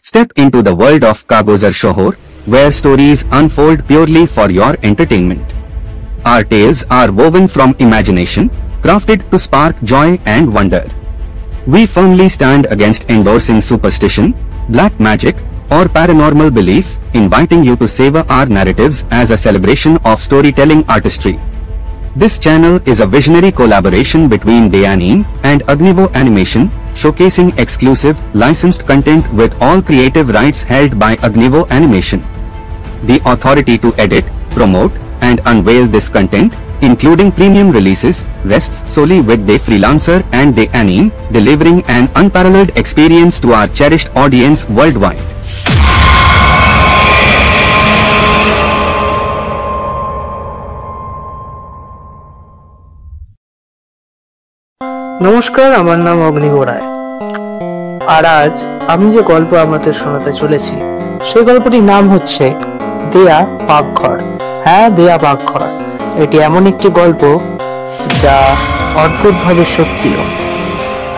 Step into the world of Kagozar Shohor, where stories unfold purely for your entertainment. Our tales are woven from imagination, crafted to spark joy and wonder. We firmly stand against endorsing superstition, black magic, or paranormal beliefs, inviting you to savor our narratives as a celebration of storytelling artistry. This channel is a visionary collaboration between Deyaneem and Agnivo Animation, showcasing exclusive, licensed content with all creative rights held by Agnivo Animation. The authority to edit, promote, and unveil this content, including premium releases, rests solely with the freelancer and Deyaneem, delivering an unparalleled experience to our cherished audience worldwide. নমস্কার, আমার নাম অগ্নিব রায়। আর আজ আমি যে গল্প আপনাদের শোনাতে চলেছি সেই গল্পটির নাম হচ্ছে দেয়া পাকঘর। হ্যাঁ, দেয়া পাকঘর। এটি এমন একটি গল্প যা অদ্ভুতভাবে সত্যিও।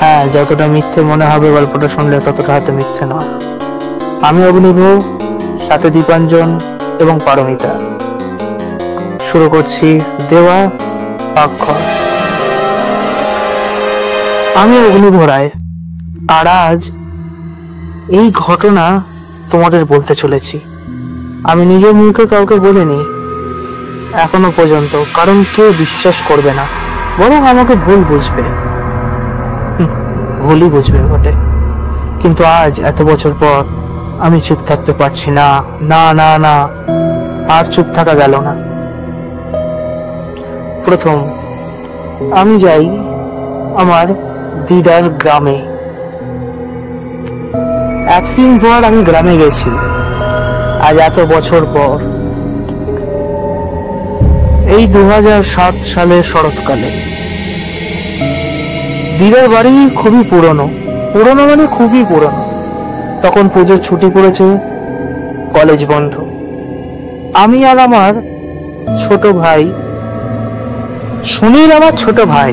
হ্যাঁ, যতটা মিথ্যে মনে হবে গল্পটা শুনলে ততটা হয়তো মিথ্যে নয়। আমি অগ্নিব, সাথে দীপাঞ্জন এবং পারমিতা। শুরু করছি দেওয়া পাকঘর। আমি অগ্নিব রায়, আর আজ এই ঘটনা তোমাদের বলতে চলেছি। আমি নিজের মুখে কাউকে বলিনি এখনো পর্যন্ত, কারণ কেউ বিশ্বাস করবে না, বরং আমাকে ভুল বুঝবে। ভুলই বুঝবে বটে। কিন্তু আজ এত বছর পর আমি চুপ থাকতে পারছি না। না না না, আর চুপ থাকা গেল না। প্রথম আমি যাই আমার দিদার গ্রামে। এতদিন পর আমি গ্রামে গেছি, আজ এত বছর পর। এই 2007 সালের শরৎকালে। দিদার বাড়ি খুবই পুরনো, পুরনো মানে খুবই পুরনো। তখন পুজোর ছুটি পড়েছে, কলেজ বন্ধ। আমি আর আমার ছোট ভাই, সুনীল আমার ছোট ভাই,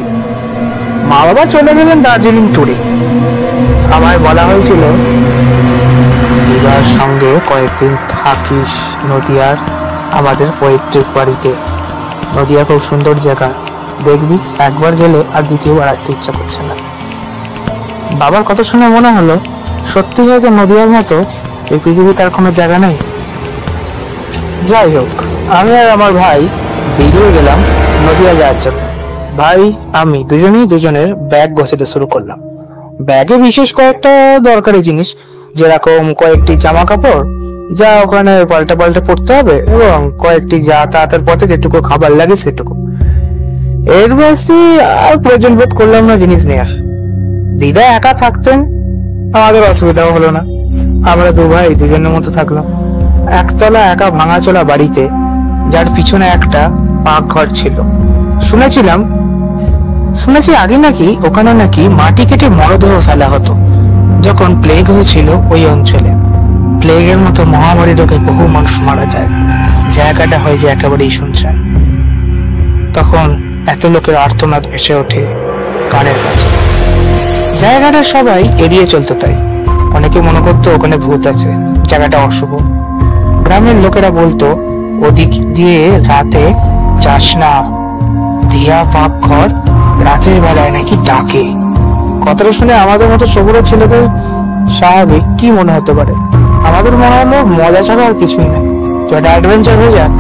মা বাবা চলে গেলেন দার্জিলিং ট্যুরে। আমায় বলা হয়েছিল দিদার সঙ্গে কয়েকদিন থাকিস নদিয়ার আমাদের পৈতৃক বাড়িতে। নদিয়া খুব সুন্দর জায়গা, দেখবি, একবার গেলে আর দ্বিতীয়বার আসতে ইচ্ছা করছে না। বাবার কথা শুনে মনে হলো সত্যি হয়তো নদিয়ার মতো এই পৃথিবীতে আর কোনো জায়গা নেই। যাই হোক, আমি আর আমার ভাই বেরিয়ে গেলাম নদিয়া যাওয়ার জন্য। ভাই আমি দুজনেই দুজনের ব্যাগ গোছাতে শুরু করলাম। ব্যাগে বিশেষ কয়েকটা দরকারি জিনিস, যেরকম কয়েকটি জামা কাপড় যা ওখানে পাল্টা পাল্টা পড়তে হবে, এবং কয়েকটি যাতায়াতের পথে যেটুকু খাবার লাগে সেটুকু। এর বেশি আর প্রয়োজন বোধ করলাম না জিনিস নেওয়ার। দিদা একা থাকতেন, আমাদের অসুবিধাও হলো না। আমরা দু ভাই দুজনের মতো থাকলাম একতলা একা ভাঙাচোলা বাড়িতে, যার পিছনে একটা পাকঘর ছিল। শুনেছি আগে নাকি ওখানে নাকি মাটি কেটে মরদেহ ফেলা হতো যখন প্লেগ হয়েছিল ওই অঞ্চলে। প্লেগের মতো মহামারী রোগে বহু মানুষ মারা যায়, জায়গাটা হয়ে যায় একেবারেই শুনশান। তখন এত লোকের আর্তনাদ ভেসে ওঠে কানের কাছে। জায়গাটা সবাই এড়িয়ে চলতো, তাই অনেকে মনে করতো ওখানে ভূত আছে, জায়গাটা অশুভ। গ্রামের লোকেরা বলতো ওদিক দিয়ে রাতে যাস না, দিয়া পাকঘর রাতের বেলায় নাকি ডাকে। কথাটা শুনে আমাদের মতো সবুরা ছেলেদের স্বাভাবিক কি মনে হতে পারে? আমাদের মনে হলো মজা ছাড়া আর কিছুই না, তো একটা অ্যাডভেঞ্চার হয়ে যাক।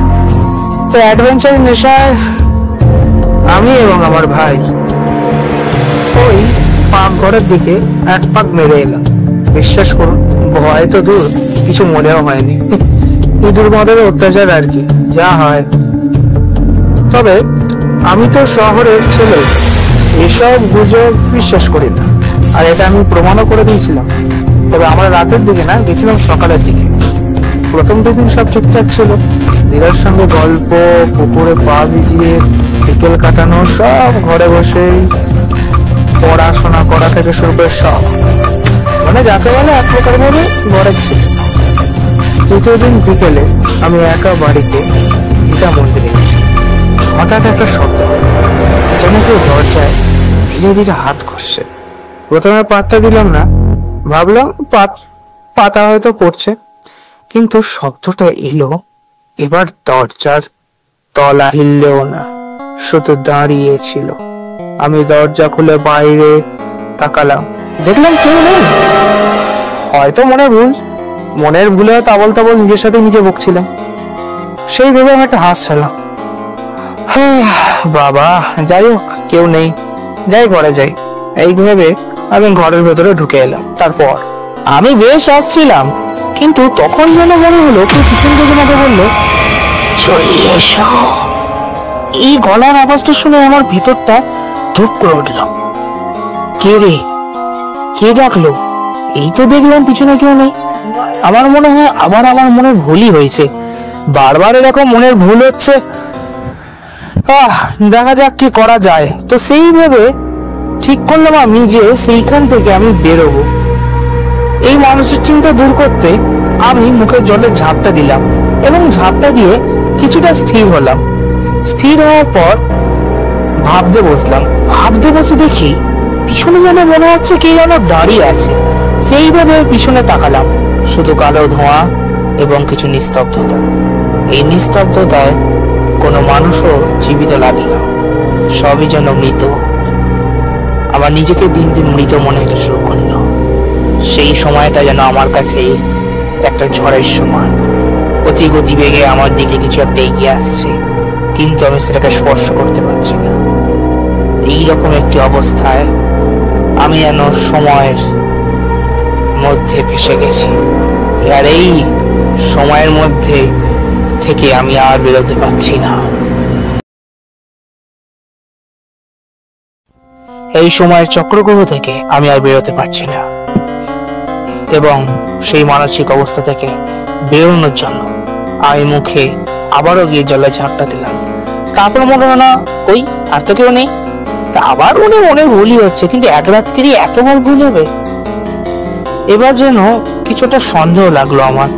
তো অ্যাডভেঞ্চারের নেশায় আমি এবং আমার ভাই ওই পাকঘরের দিকে এক পাক মেরে এলাম। বিশ্বাস করুন, ভয় তো দূর, কিছু মনেও হয়নি। ইঁদুর মাদের অত্যাচার আর কি, যা হয়। তবে আমি তো শহরের ছেলে, এসব গুজব বিশ্বাস করি না, আর এটা আমি প্রমাণও করে দিয়েছিলাম। তবে আমরা রাতের দিকে না, গেছিলাম সকালের দিকে। প্রথম দিন সব ঠিকঠাক ছিল, দিদার সঙ্গে গল্প, পুকুরে পা ভিজিয়ে বিকেল কাটানো, সব ঘরে বসে পড়াশোনা করা থেকে শুরু করে সব, মানে যাকে বলে এক প্রকার বলে ঘরের ছিল। তৃতীয় দিন বিকেলে আমি একা বাড়িতে গীতা মন্দিরে গেছি। হঠাৎ একটা শব্দ হলো, যেন কেউ দরজায় ধীরে ধীরে হাত ঘষছে। প্রথমে পাত্তা দিলাম না, ভাবলাম পাতা হয়তো পড়ছে, কিন্তু শব্দটা এলো এবার দরজার তলা হিললেও না, শুধু দাঁড়িয়েছিল। আমি দরজা খুলে বাইরে তাকালাম, দেখলাম কেউ নেই। হয়তো মনের ভুলে হয়তো আবল তাবল নিজের সাথে নিজে বকছিলাম। সেই ভেবে আমি একটা হাসছিলাম। বাবা, যাই হোক, কেউ নেই, যাই ঘরে যাই, এই ভেবে আমি ঘরের ভেতরে ঢুকে এলাম। তারপর আমি বেশ আসছিলাম, কিন্তু তখন যেন মনে হলো কেউ পিছন থেকে আমাকে বললো, চলে এসো। এই গলার আওয়াজটা শুনে আমার ভিতরটা ধূপ করে উঠল। কে রে? কে ডাকলো? এই তো দেখলাম পিছনে কেউ নেই। আমার মনে হয় আবার আমার মনের ভুলই হয়েছে, বারবার এরকম মনের ভুল হচ্ছে। দেখা যাক কি করা যায়। তো সেই ভেবে ঠিক করলাম আমি যে সেইখান থেকে আমি বেরোবো। এই মানসিক চিন্তা দূর করতে আমি মুখে জলের ঝাপটা দিলাম এবং ঝাপটা দিয়ে কিছুটা স্থির হলাম। স্থির হওয়ার পর ভাবতে বসলাম। ভাবতে বসে দেখি পিছনে যেন মনে হচ্ছে কে যেন দাঁড়িয়ে আছে। সেইভাবে পিছনে তাকালাম, শুধু কালো ধোঁয়া এবং কিছু নিস্তব্ধতা। এই নিস্তব্ধতায় কোনো মানুষও জীবিত লাগে না, সবই যেন মৃত। আমার নিজেকে দিন দিন মৃত মনে হতে শুরু করলো। সেই সময়টা যেন আমার কাছে একটা ঝড়ের সময়, অতি গতিবেগে আমার দিকে কিছু একটা এগিয়ে আসছে, কিন্তু আমি সেটাকে স্পর্শ করতে পারছি না। এইরকম একটি অবস্থায় আমি যেন সময়ের মধ্যে ভেসে গেছি, আর এই সময়ের মধ্যে থেকে আমি আর বেরোতে পারছি না। এই সময়ের চক্রগ্রহ থেকে আমি আর বেরোতে পারছি না, এবং সেই মানসিক অবস্থা থেকে বেরোনোর জন্য আমি মুখে আবারও গিয়ে জলে ঝাপটা দিলাম। তারপর মনে হলো ওই আর তো কেউ নেই। তা আবার মনে ভুলই হচ্ছে, কিন্তু এক রাত্রি এতবার ভুল হবে? এবার যেন কিছুটা সন্দেহ লাগলো আমার,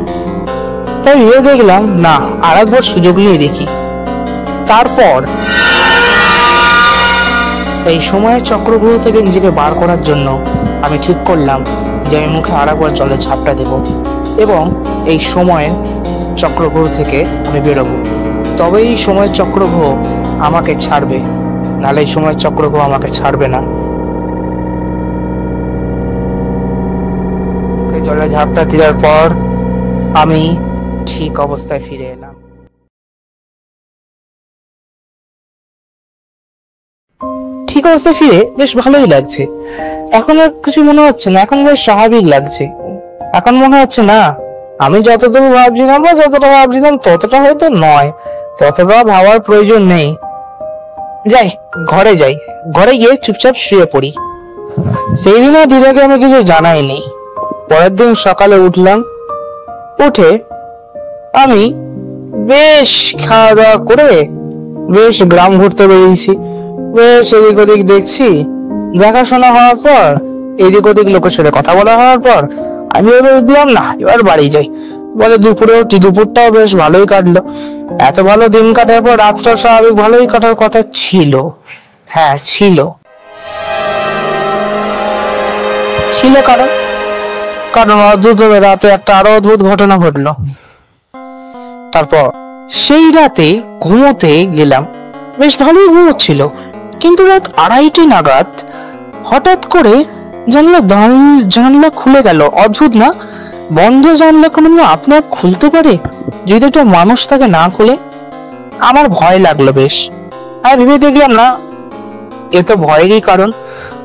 তাই ভেবে দেখলাম না, আর একবার সুযোগ নিয়ে দেখি। তারপর এই সময়ের চক্রগ্রহ থেকে নিজেকে বার করার জন্য আমি ঠিক করলাম যে আমি মুখে আর একবার জলের ঝাপটা দেব এবং এই সময়ের চক্রগ্রহ থেকে আমি বেরোবো। তবে এই সময়ের চক্রগ্রহ আমাকে ছাড়বে, নাহলে এই সময়ের চক্রগ্রহ আমাকে ছাড়বে না। জলের ঝাপটা দেওয়ার পর আমি ঠিক অবস্থায় ফিরে এলাম। ঠিক অবস্থায় ফিরে বেশ ভালোই লাগছে। এখন আর কিছু মনে হচ্ছে না, এখন বেশ স্বাভাবিক লাগছে। এখন মনে হচ্ছে না আমি যতটুকু ভাবছিলাম বা যতটা ভাবছিলাম ততটা হয়তো নয়, ততটা ভাবার প্রয়োজন নেই। যাই, ঘরে যাই, ঘরে গিয়ে চুপচাপ শুয়ে পড়ি। সেই দিনে দিদাকে আমি কিছু জানাইনি। পরের দিন সকালে উঠলাম, উঠে আমি বেশ খাওয়া দাওয়া করে বেশ গ্রাম ঘুরতে বেরিয়েছি। বেশ এদিক ওদিক দেখছি, দেখাশোনা হওয়ার পর এদিক ওদিক লোকের সাথে কথা বলা হওয়ার পর আমি এবার দিলাম না, এবার বাড়ি যাই। বলে দুপুরটাও বেশ ভালোই কাটলো। এত ভালো দিন কাটার পর রাতটা স্বাভাবিক ভালোই কাটার কথা ছিল। হ্যাঁ ছিল, কারণ অদ্ভুত রাতে একটা আরো অদ্ভুত ঘটনা ঘটলো। তারপর সেই রাতে ঘুমোতে গেলাম, বেশ ভালোই ঘুমোচ্ছিল, কিন্তু রাত 2:30 নাগাদ হঠাৎ করে জানলা খুলে গেল। অদ্ভুত না? বন্ধ জানলা কোনো আপনি খুলতে পারে যদি একটা মানুষ তাকে না খুলে? আমার ভয় লাগলো বেশ। আমি ভেবে দেখলাম না, এ তো ভয়েরই কারণ।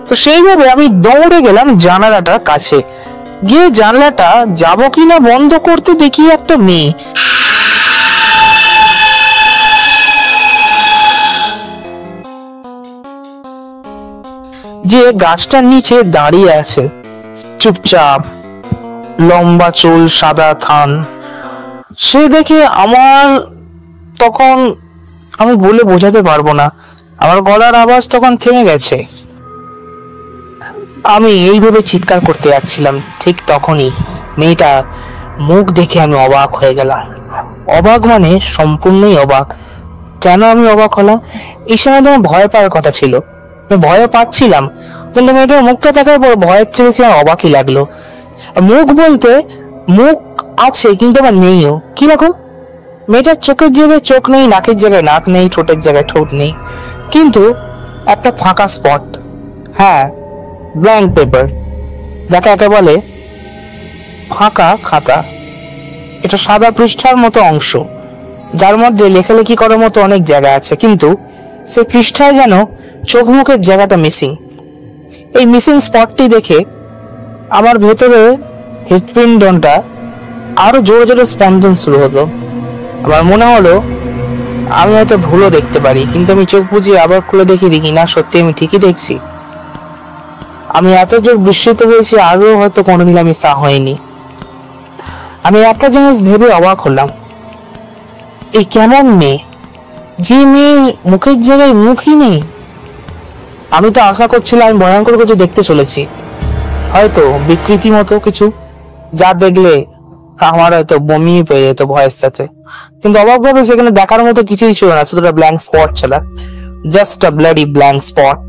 তো সেইভাবে আমি দৌড়ে গেলাম জানালাটার কাছে। গিয়ে জানলাটা যাবো কিনা বন্ধ করতে দেখি একটা মেয়ে যে গাছটার নিচে দাঁড়িয়ে আছে চুপচাপ, লম্বা চুল, সাদা থান। সে দেখে আমার তখন আমি বলে বোঝাতে পারবো না, আমার গলার আওয়াজ তখন থেমে গেছে। আমি এইভাবে চিৎকার করতে যাচ্ছিলাম, ঠিক তখনই মেয়েটা মুখ দেখে আমি অবাক হয়ে গেলাম। অবাক মানে সম্পূর্ণই অবাক। কেন আমি অবাক হলাম? এই সময় তো আমার ভয় পাওয়ার কথা ছিল, ভয় পাচ্ছিলাম, কিন্তু মেয়েটার মুখটা দেখার পর ভয়ের চেয়ে বেশি আমার অবাকই লাগলো। মুখ বলতে মুখ আছে কিন্তু আবার নেইও। কিরকম? মেয়েটার চোখের জায়গায় চোখ নেই, নাকের জায়গায় নাক নেই, ঠোঁটের জায়গায় ঠোঁট নেই, কিন্তু একটা ফাঁকা স্পট। হ্যাঁ, ব্ল্যাঙ্ক পেপার, যাকে একে বলে ফাঁকা খাতা। এটা সাদা পৃষ্ঠার মতো অংশ, যার মধ্যে লেখালেখি করার মতো অনেক জায়গা আছে, কিন্তু সে পৃষ্ঠায় যেন চোখ মুখের জায়গাটা মিসিং। এই মিসিং স্পটটি দেখে আমার ভেতরে হৃৎপিণ্ডটা আরো জোরে জোরে স্পন্দন শুরু হলো। আমার মনে হলো আমি হয়তো ভুলও দেখতে পারি, কিন্তু আমি চোখ বুঝিয়ে আবার খুলে দেখি না, সত্যি আমি ঠিকই দেখছি। আমি এত জোর বিস্মিত হয়েছি, আগেও হয়তো কোনোদিন আমি তা হয়নি। আমি একটা জিনিস ভেবে অবাক হলাম, এই কেমন মেয়ে, যে মেয়ের মুখের জায়গায় মুখই নেই। আমি তো আশা করছিলাম আমি ভয়ঙ্কর কিছু দেখতে চলেছি, হয়তো বিকৃতি মতো কিছু, যা দেখলে আমার হয়তো বমি পেয়ে যেত ভয়ের সাথে। কিন্তু অবাকভাবে সেখানে দেখার মতো কিছুই ছিল না, শুধু ব্ল্যাঙ্ক স্পট ছিল, জাস্ট আ ব্লাডি ব্ল্যাঙ্ক স্পট।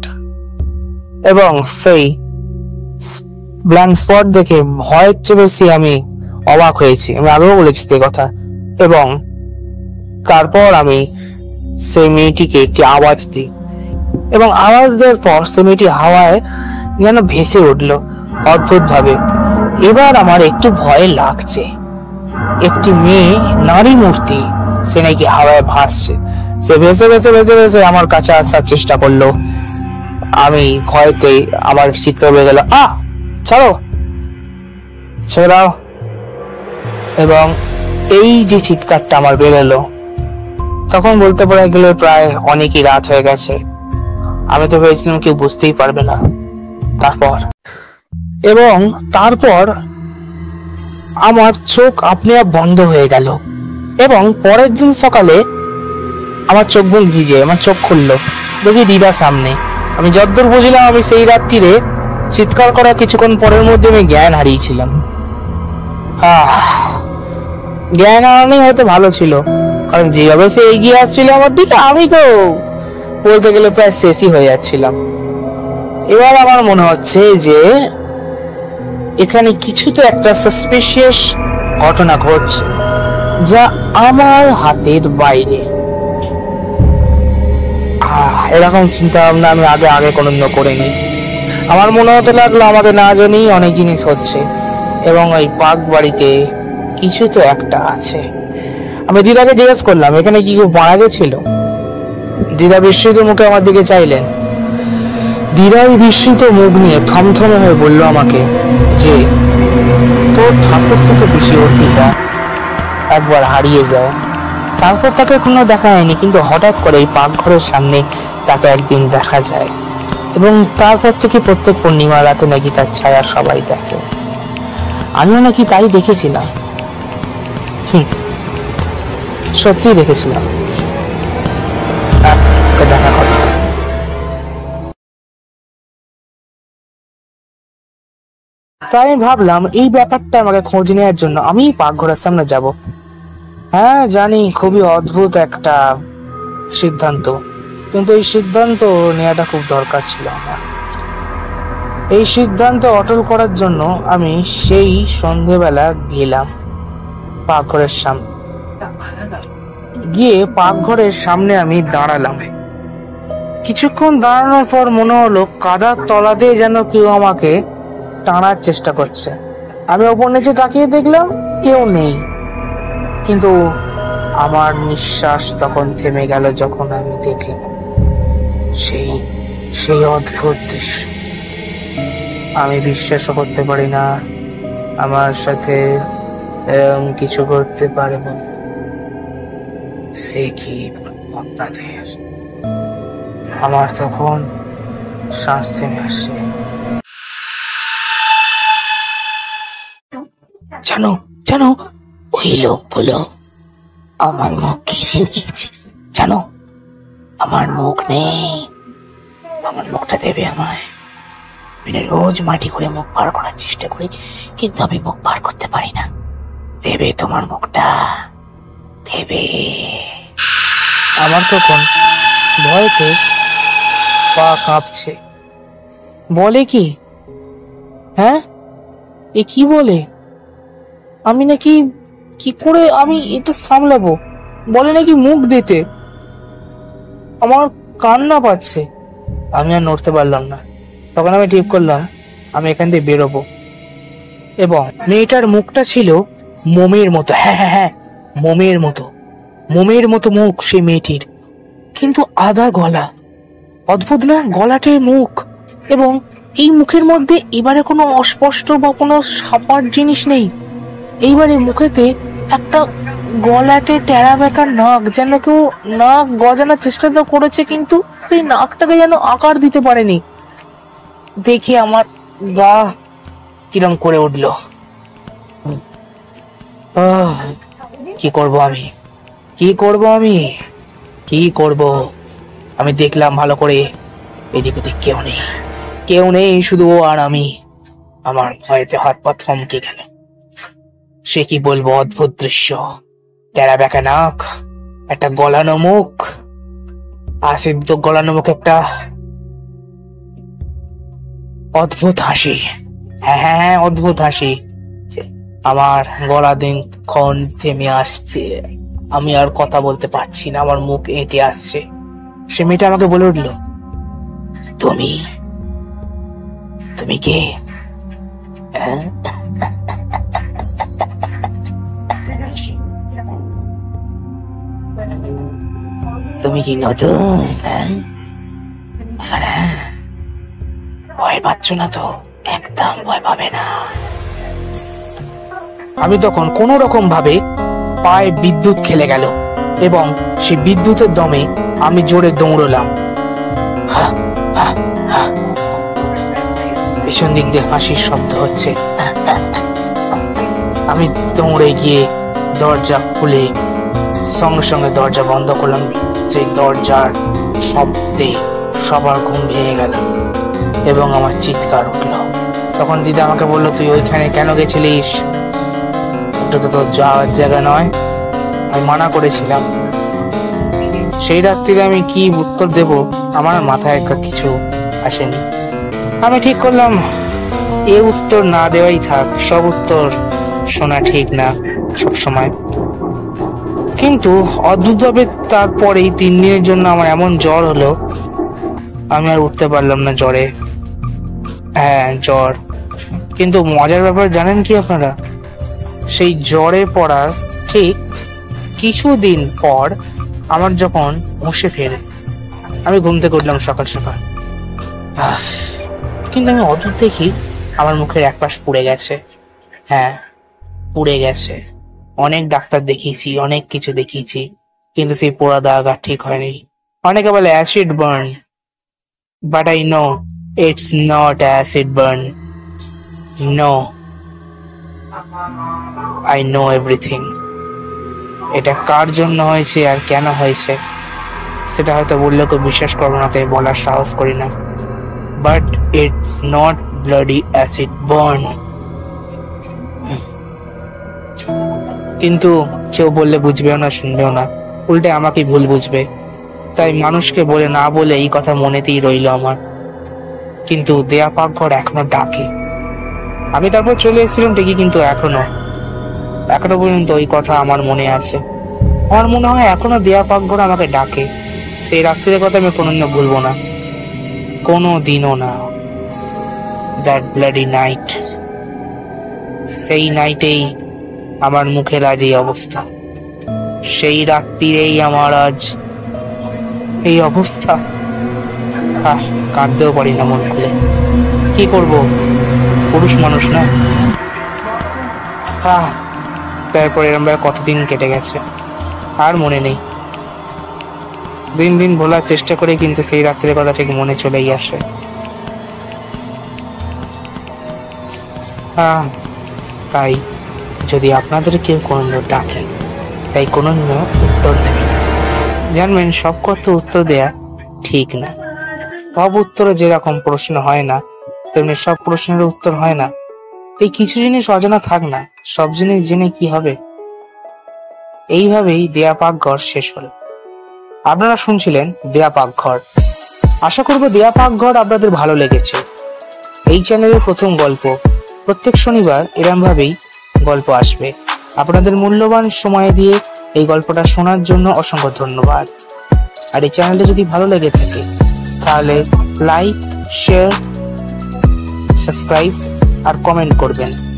এবং সেই ব্ল্যাঙ্ক স্পট দেখে ভয়ের চেয়ে বেশি আমি অবাক হয়েছি, আমি আগেও বলেছি সে কথা। এবং তারপর আমি সেই মেয়েটিকে একটি আওয়াজ দিই, এবং আওয়াজ দেওয়ার পর সেই মেয়েটি হাওয়ায় যেন ভেসে উঠলো অদ্ভুত ভাবে। এবার আমার একটু ভয় লাগছে, একটি মেয়ে নারী মূর্তি, সে নাকি হাওয়ায় ভাসছে। সে ভেসে ভেসে ভেসে ভেসে আমার কাছে আসার চেষ্টা করলো। আমি ভয়তে আমার চিৎকার হয়ে গেল, ছাড়ো, ছেড়ে দাও। এবং এই যে চিৎকারটা আমার বেরোলো, তখন বলতে পারা গেলে প্রায় অনেকই রাত হয়ে গেছে। আমি তো ভেবেছিলাম কেউ বুঝতেই পারবে না। তারপর আমার চোখ আপনি আপ বন্ধ হয়ে গেল, এবং পরের দিন সকালে আমার চোখ মুখ ভিজে আমার চোখ খুললো, দেখি দিদা সামনে। আমি যতদূর বুঝলাম আমি সেই রাত্রিরে চিৎকার করা কিছুক্ষণ পরের মধ্যে আমি জ্ঞান হারিয়েছিলাম। জ্ঞান হারানোই হয়তো ভালো ছিল, কারণ যেভাবে সে এগিয়ে আসছিল আমার দিকে, আমি তো বলতে গেলে প্রায় শেষই হয়ে যাচ্ছিলাম। এবার আমার মনে হচ্ছে যে এখানে কিছু তো একটা সাসপিশিয়াস ঘটনা ঘটছে, যা আমার হাতের বাইরে। এরকম চিন্তা ভাবনা আমি আগে কোনোদিনও করিনি। আমার মনে হতে লাগলো আমাদের না জানিই অনেক জিনিস হচ্ছে, এবং ওই পাক বাড়িতে কিছু তো একটা আছে। আমি দিদাকে জিজ্ঞেস করলাম, এখানে কি কেউ মারা গেছিল? দিদা বিস্মিত মুখে আমার দিকে চাইলেন। দিদা ওই বিস্মিত মুখ নিয়ে থমথমে হয়ে বলল আমাকে যে, তোর ঠাকুর থেকে বেশি ওর দিদা একবার হারিয়ে যায়, তারপর তাকে কোনো দেখা হয়নি, কিন্তু হঠাৎ করে এই পাকঘরের সামনে তাকে একদিন দেখা যায়, এবং তারপর থেকে প্রত্যেক পূর্ণিমা রাতে নাকি তার ছায়া সবাই দেখে। আমিও নাকি তাই দেখেছিলাম, সত্যি দেখেছিলাম। দেখা কথা। তাই আমি ভাবলাম এই ব্যাপারটা আমাকে খোঁজ নেওয়ার জন্য আমি পাকঘরের সামনে যাব। হ্যাঁ জানি, খুবই অদ্ভুত একটা সিদ্ধান্ত, কিন্তু এই সিদ্ধান্ত নেওয়াটা খুব দরকার ছিল আমার। এই সিদ্ধান্ত অটল করার জন্য আমি সেই সন্ধেবেলা গেলাম পাকঘরের সামনে। গিয়ে পাকঘরের সামনে আমি দাঁড়ালাম। কিছুক্ষণ দাঁড়ানোর পর মনে হলো কাদার তলা দিয়ে যেন কেউ আমাকে টানার চেষ্টা করছে। আমি ওপর নিচে তাকিয়ে দেখলাম কেউ নেই, কিন্তু আমার নিঃশ্বাস তখন থেমে গেল যখন আমি দেখলাম সেই অদ্ভুত দৃশ্য। আমি বিশ্বাসও করতে পারি না আমার সাথে এরকম কিছু করতে পারে বলে। সে কি আপনাদের, আমার তখন শ্বাস থেমে আসছে। জানো ওই লোকগুলো আমার মুখ ঘিরে নিয়েছে। জানো, আমার মুখ নেই, আমার মুখটা দেবে আমায়। আমি রোজ মাটি করে মুখ বার করার চেষ্টা করি, কিন্তু আমি মুখ বার করতে পারি না। দেবে তোমার মুখটা, দেবে। আমার তখন ভয়তে পা কাঁপছে। বলে কি? হ্যাঁ, এ কি বলে? আমি নাকি কি করে আমি এটা সামলাবো, বলে নাকি মুখ দিতে। আমার কান্না পাচ্ছে, আমি আর নড়তে পারলাম না। তখন আমি ঠিক করলাম আমি এখান থেকে বেরোবো। এবং মেয়েটার মুখটা ছিল মোমের মতো, হ্যাঁ হ্যাঁ হ্যাঁ, মোমের মতো, মোমের মতো মুখ সে মেয়েটির, কিন্তু আধা গলা। অদ্ভুত না গলাটের মুখ, এবং এই মুখের মধ্যে এবারে কোনো অস্পষ্ট বা কোনো সাপার জিনিস নেই। এইবারে মুখেতে একটা গলাটে টেরা বেঁকা নাক, যেন কেউ নাক গজানোর চেষ্টা তো করেছে কিন্তু সেই নাকটাকে যেন আকার দিতে পারেনি। দেখে আমার গা কিরম করে উঠল। কি করব আমি, কি করব আমি, কি করব? আমি দেখলাম ভালো করে, এদিক ওদিক কেউ নেই, কেউ নেই, শুধু ও আর আমি। আমার ভয়েতে হাত পা থমকে গেল। সে কি বলবো, অদ্ভুত দৃশ্য, টেরা বেঁকা নাক, একটা গলানো মুখ, আসিদ্ধ গলানো মুখ, একটা অদ্ভুত হাসি। হ্যাঁ হ্যাঁ হ্যাঁ, অদ্ভুত হাসি। আমার গলা দিন ক্ষণ থেমে আসছে, আমি আর কথা বলতে পারছি না, আমার মুখ এঁটে আসছে। সে মেয়েটা আমাকে বলে উঠল, তুমি তুমি কে? তুমি কি নতুন? ভয় পাচ্ছ না তো? একদম ভয় পাবে না। আমি তখন কোন রকম ভাবে পায়ে বিদ্যুৎ খেলে গেল, এবং সে বিদ্যুতের দমে আমি জোরে দৌড়লাম। পিছন দিক দিয়ে হাসির শব্দ হচ্ছে। আমি দৌড়ে গিয়ে দরজা খুলে সঙ্গে সঙ্গে দরজা বন্ধ করলাম। সেই দরজার শব্দে সবার ঘুম ভেঙে গেল এবং আমার চিৎকার উঠল। তখন দিদা আমাকে বললো, তুই ওইখানে কেন গেছিলিস? ওটা তো তোর যাওয়ার জায়গা নয়। আমি মানা করেছিলাম। সেই রাত্রিরে আমি কি উত্তর দেব আমার মাথায় কিছু আসেনি। আমি ঠিক করলাম এ উত্তর না দেওয়াই থাক, সব উত্তর শোনা ঠিক না সব সময়। কিন্তু অদ্ভুতভাবে তারপরেই 3 দিনের জন্য আমার এমন জ্বর হলো, আমি আর উঠতে পারলাম না জ্বরে। হ্যাঁ, জ্বর। কিন্তু মজার ব্যাপার জানেন কি আপনারা, সেই জ্বরে পড়ার ঠিক কিছুদিন পর আমার যখন হুঁশে ফেরে, আমি ঘুম থেকে উঠলাম সকাল সকাল। কিন্তু আমি অদ্ভুত দেখি আমার মুখের এক পাশ পুড়ে গেছে। হ্যাঁ, পুড়ে গেছে। অনেক ডাক্তার দেখিয়েছি, অনেক কিছু দেখিয়েছি, কিন্তু সেই পোড়া দাগ আর ঠিক হয়নি। অনেকে বলে acid burn, but I know it's not acid burn. No, I know everything. এটা কার জন্য হয়েছে আর কেন হয়েছে সেটা হয়তো বললে কেউ বিশ্বাস করবো না, তাই বলার সাহস করি না। But it's not bloody acid burn. কিন্তু কেউ বললে বুঝবেও না, শুনবেও না, উল্টে আমাকে ভুল বুঝবে। তাই মানুষকে বলে না বলে এই কথা মনেতেই রইল আমার। কিন্তু দেয়া পাকঘর এখনো ডাকে। আমি তারপর চলে এসেছিলাম ঠিকই, কিন্তু এখনো পর্যন্ত ওই কথা আমার মনে আছে। আমার মনে হয় এখনো দেয়া পাকঘর আমাকে ডাকে। সেই রাত্রির কথা আমি কোনোদিনও ভুলবো না, কোনো দিনও না। দ্যাট ব্লাডি নাইট, সেই নাইটেই আমার মুখের আজ এই অবস্থা, সেই রাত্রিরেই আমার আজ এই অবস্থা। কাঁদতেও পারি না মন খুলে, কি করব, পুরুষ মানুষ না। তারপর এরম ভাবে কতদিন কেটে গেছে আর মনে নেই। দিন দিন ভোলার চেষ্টা করি, কিন্তু সেই রাত্রের কথা ঠিক মনে চলেই আসে। তাই যদি আপনাদের কেউ কোনো ডাকে, তাই কোনো উত্তর দেবে। জানবেন সব কথা উত্তর দেয়া ঠিক না। সব উত্তরে যেরকম প্রশ্ন হয় না, তেমনি সব প্রশ্নের উত্তর হয় না। এই কিছু জিনিস অজানা থাক না, সব জিনিস জেনে কি হবে। এইভাবেই দেয়া পাকঘর শেষ হল। আপনারা শুনছিলেন দেয়া পাকঘর। আশা করব দেয়া পাকঘর আপনাদের ভালো লেগেছে। এই চ্যানেলের প্রথম গল্প প্রত্যেক শনিবার এরম ভাবেই গল্প আসবে। আপনাদের মূল্যবান সময় দিয়ে এই গল্পটা শোনার জন্য অসংখ্য ধন্যবাদ। আর এই চ্যানেলটা যদি ভালো লেগে থাকে তাহলে লাইক, শেয়ার, সাবস্ক্রাইব আর কমেন্ট করবেন।